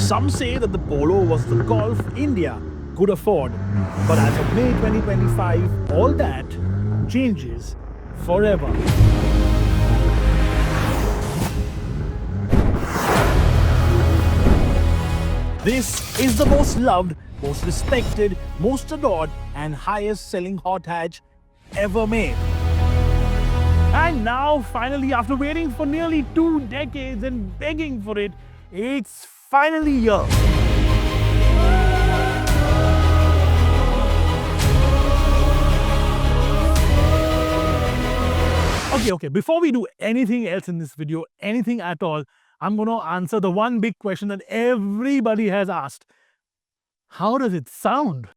Some say that the Polo was the Golf India could afford. But as of May 2025, all that changes forever. This is the most loved, most respected, most adored and highest selling hot hatch ever made. And now, finally, after waiting for nearly 2 decades and begging for it, it's finally here. Okay, before we do anything else in this video, anything at all, I'm going to answer the one big question that everybody has asked. How does it sound?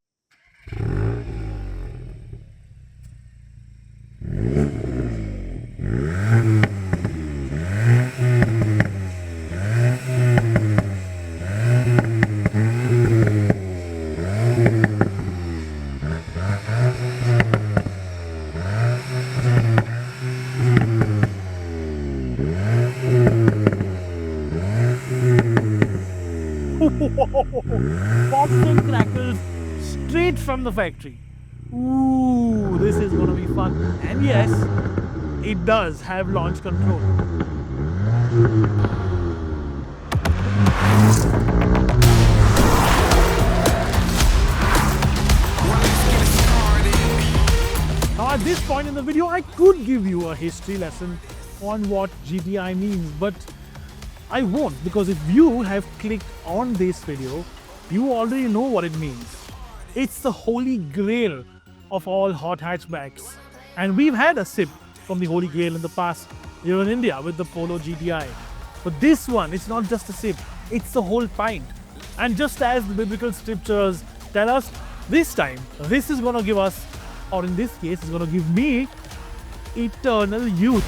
Pops and crackles straight from the factory. Ooh, this is gonna be fun. And yes, it does have launch control. Now at this point in the video, I could give you a history lesson on what GTI means, but I won't, because if you have clicked on this video, you already know what it means. It's the holy grail of all hot hatchbacks. And we've had a sip from the holy grail in the past here in India with the Polo GTI. But this one, it's not just a sip, it's the whole pint. And just as the biblical scriptures tell us, this time, this is going to give us, or in this case, it's going to give me eternal youth.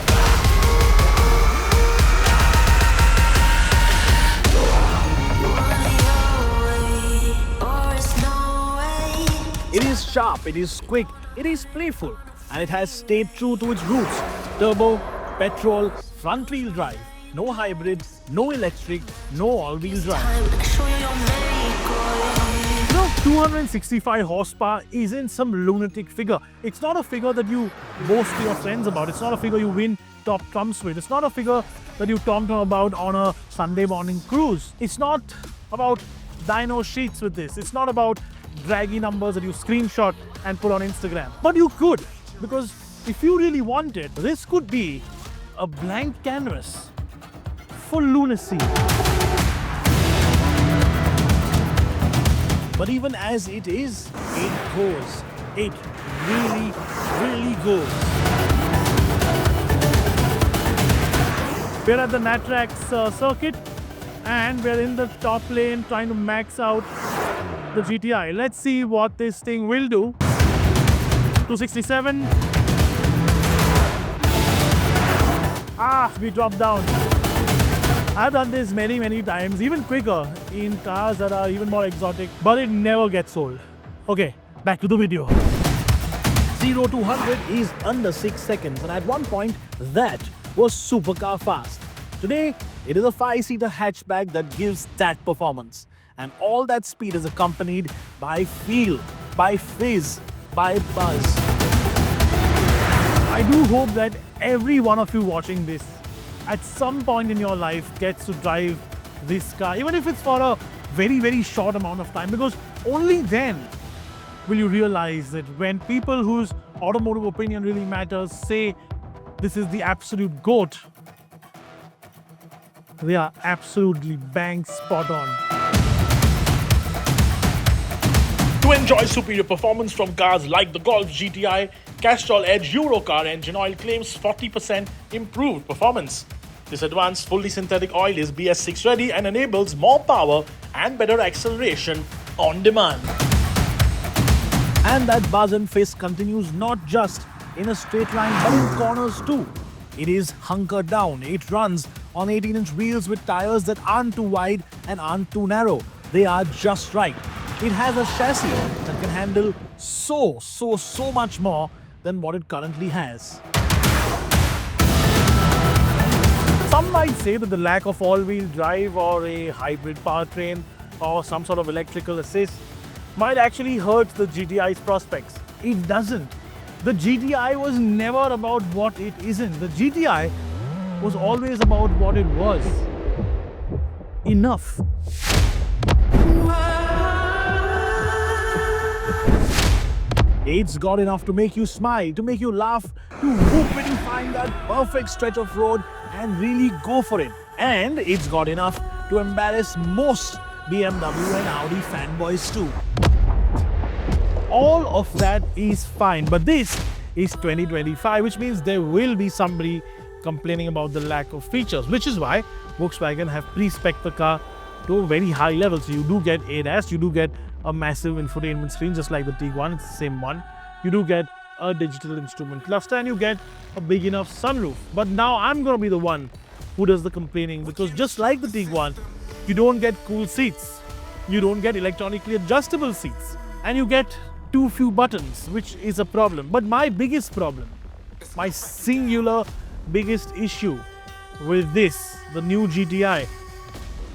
It is sharp, it is quick, it is playful, and it has stayed true to its roots. Turbo, petrol, front-wheel drive, no hybrid, no electric, no all-wheel drive. 265 horsepower isn't some lunatic figure. It's not a figure that you boast to your friends about. It's not a figure you win top trumps with. It's not a figure that you tom-tom about on a Sunday morning cruise. It's not about dyno sheets with this. It's not about draggy numbers that you screenshot and put on Instagram. But you could, because if you really wanted, this could be a blank canvas for lunacy. But even as it is, it goes. It really, really goes. We're at the NATRAX circuit, and we're in the top lane trying to max out the GTI. Let's see what this thing will do. 267. We dropped down. I've done this many times, even quicker, in cars that are even more exotic, but it never gets old. Okay, back to the video. 0 to 100 is under 6 seconds, and at one point, that was supercar fast. Today, it is a 5-seater hatchback that gives that performance. And all that speed is accompanied by feel, by fizz, by buzz. I do hope that every one of you watching this at some point in your life gets to drive this car, even if it's for a very short amount of time, because only then will you realize that when people whose automotive opinion really matters say this is the absolute GOAT, they are absolutely bang spot on. To enjoy superior performance from cars like the Golf GTI, Castrol Edge Eurocar engine oil claims 40% improved performance. This advanced fully synthetic oil is BS6 ready and enables more power and better acceleration on demand. And that buzz and fizz continues not just in a straight line but in corners too. It is hunkered down. It runs on 18-inch wheels with tires that aren't too wide and aren't too narrow. They are just right. It has a chassis that can handle so much more than what it currently has. Some might say that the lack of all-wheel drive or a hybrid powertrain or some sort of electrical assist might actually hurt the GTI's prospects. It doesn't. The GTI was never about what it isn't. The GTI was always about what it was. Enough. It's got enough to make you smile, to make you laugh, to whoop when you find that perfect stretch of road and really go for it. And it's got enough to embarrass most BMW and Audi fanboys too. All of that is fine, but this is 2025, which means there will be somebody complaining about the lack of features, which is why Volkswagen have pre-spec'd the car to a very high level. So you do get ADAS, you do get a massive infotainment screen just like the Tiguan, it's the same one. You do get a digital instrument cluster and you get a big enough sunroof. But now I'm going to be the one who does the complaining, because just like the Tiguan, you don't get cool seats, you don't get electronically adjustable seats, and you get too few buttons, which is a problem. But my biggest problem, my singular biggest issue with this, the new GTI,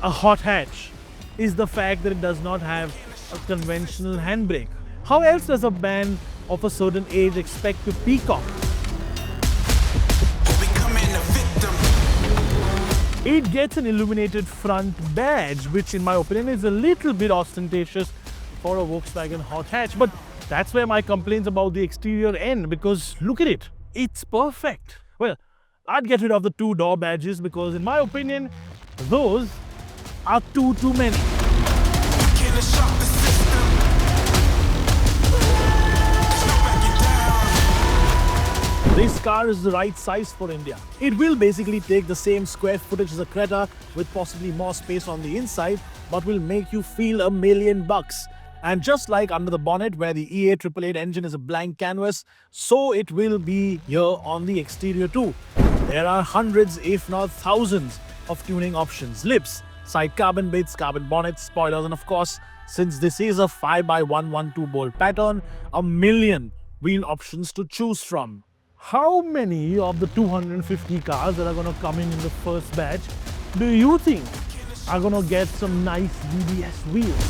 a hot hatch, is the fact that it does not have a conventional handbrake. How else does a man of a certain age expect to peacock? It gets an illuminated front badge, which in my opinion is a little bit ostentatious for a Volkswagen hot hatch. But that's where my complaints about the exterior end, because look at it, it's perfect. Well, I'd get rid of the two door badges because in my opinion, those are too many. This car is the right size for India. It will basically take the same square footage as a Creta with possibly more space on the inside, but will make you feel $1 million. And just like under the bonnet where the EA888 engine is a blank canvas, so it will be here on the exterior too. There are hundreds if not thousands of tuning options: lips, side carbon bits, carbon bonnets, spoilers, and of course, since this is a 5x112 bolt pattern, 1 million wheel options to choose from. How many of the 250 cars that are going to come in the first batch do you think are going to get some nice BBS wheels?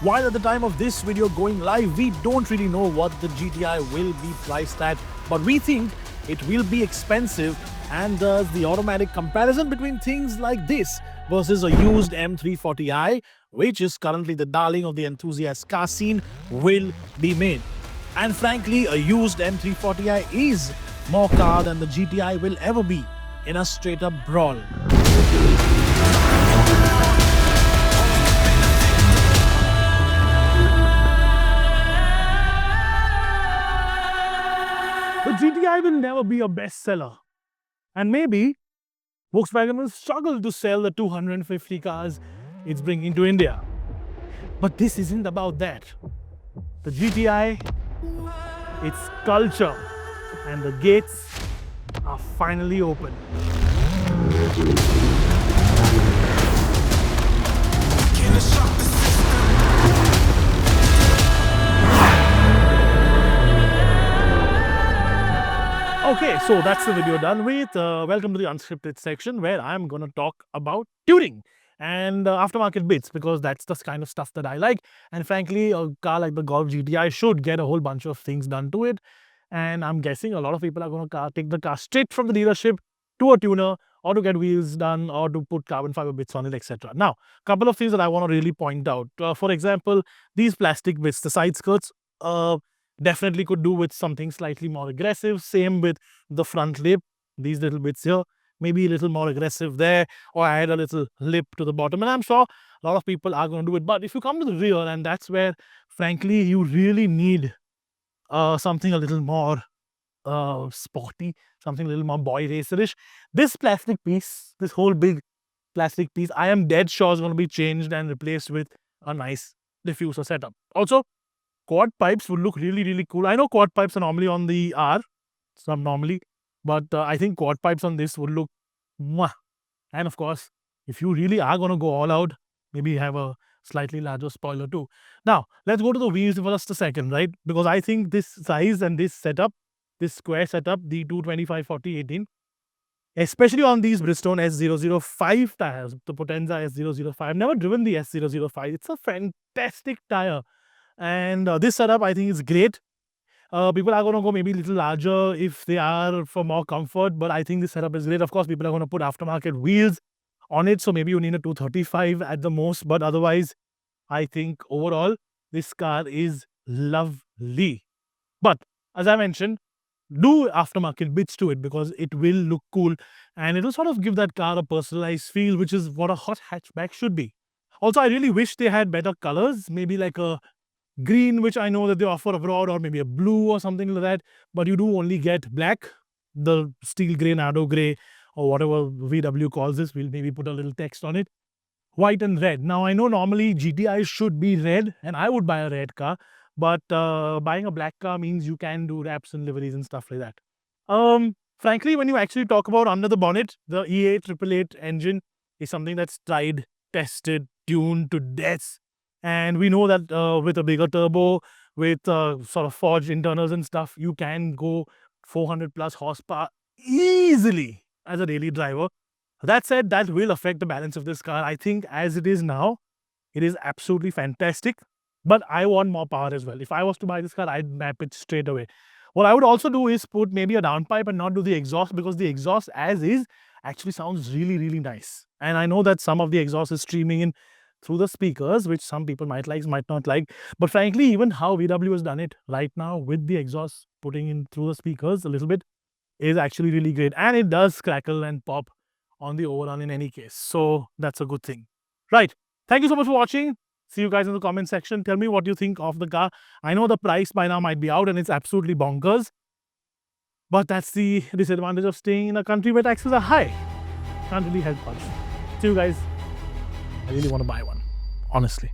While at the time of this video going live, we don't really know what the GTI will be priced at, but we think it will be expensive, and thus the automatic comparison between things like this versus a used M340i, which is currently the darling of the enthusiast car scene, will be made. And frankly, a used M340i is more car than the GTI will ever be in a straight-up brawl. The GTI will never be a bestseller. And maybe Volkswagen will struggle to sell the 250 cars it's bringing to India. But this isn't about that. The GTI, its culture, and the gates are finally open. Okay, so that's the video done with. Welcome to the unscripted section where I'm going to talk about tuning and aftermarket bits, because that's the kind of stuff that I like. And frankly, a car like the Golf GTI should get a whole bunch of things done to it. And I'm guessing a lot of people are going to take the car straight from the dealership to a tuner, or to get wheels done, or to put carbon fiber bits on it, etc. Now, a couple of things that I want to really point out. For example, these plastic bits, the side skirts, definitely could do with something slightly more aggressive. Same with the front lip, these little bits here, maybe a little more aggressive there, or add a little lip to the bottom. And I'm sure a lot of people are going to do it. But if you come to the rear, and that's where, frankly, you really need something a little more sporty, something a little more boy racerish. This plastic piece, this whole big plastic piece, I am dead sure is going to be changed and replaced with a nice diffuser setup. Also, quad pipes would look really, really cool. I know quad pipes are normally on the R, some normally, but I think quad pipes on this would look mwah. And of course, if you really are going to go all out, maybe have a slightly larger spoiler too. Now, let's go to the wheels for just a second, right? Because I think this size and this setup, this square setup, the 225/40/18, especially on these Bridgestone S005 tires, the Potenza S005. I've never driven the S005. It's a fantastic tire. And this setup, I think, is great. People are going to go maybe a little larger if they are for more comfort, but I think this setup is great. Of course, people are going to put aftermarket wheels on it, so maybe you need a 235 at the most, but otherwise, I think overall, this car is lovely. But as I mentioned, do aftermarket bits to it because it will look cool and it'll sort of give that car a personalized feel, which is what a hot hatchback should be. Also, I really wish they had better colors, maybe like a green, which I know that they offer abroad, or maybe a blue or something like that. But you do only get black, the steel grey, narrow grey, or whatever VW calls this. We'll maybe put a little text on it. White and red. Now, I know normally GTI should be red, and I would buy a red car, but buying a black car means you can do wraps and liveries and stuff like that. Frankly, when you actually talk about under the bonnet, the E8 888 engine is something that's tried, tested, tuned to death. And we know that with a bigger turbo, with sort of forged internals and stuff, you can go 400 plus horsepower easily as a daily driver. That said, that will affect the balance of this car. I think as it is now, it is absolutely fantastic, but I want more power as well. If I was to buy this car, I'd map it straight away. What I would also do is put maybe a downpipe and not do the exhaust, because the exhaust as is actually sounds really, really nice. And I know that some of the exhaust is streaming in through the speakers, which some people might like, might not like. But frankly, even how VW has done it right now with the exhaust putting in through the speakers a little bit is actually really great. And it does crackle and pop on the overrun in any case. So that's a good thing. Right. Thank you so much for watching. See you guys in the comment section. Tell me what you think of the car. I know the price by now might be out and it's absolutely bonkers. But that's the disadvantage of staying in a country where taxes are high. Can't really help much. See you guys. I really want to buy one, honestly.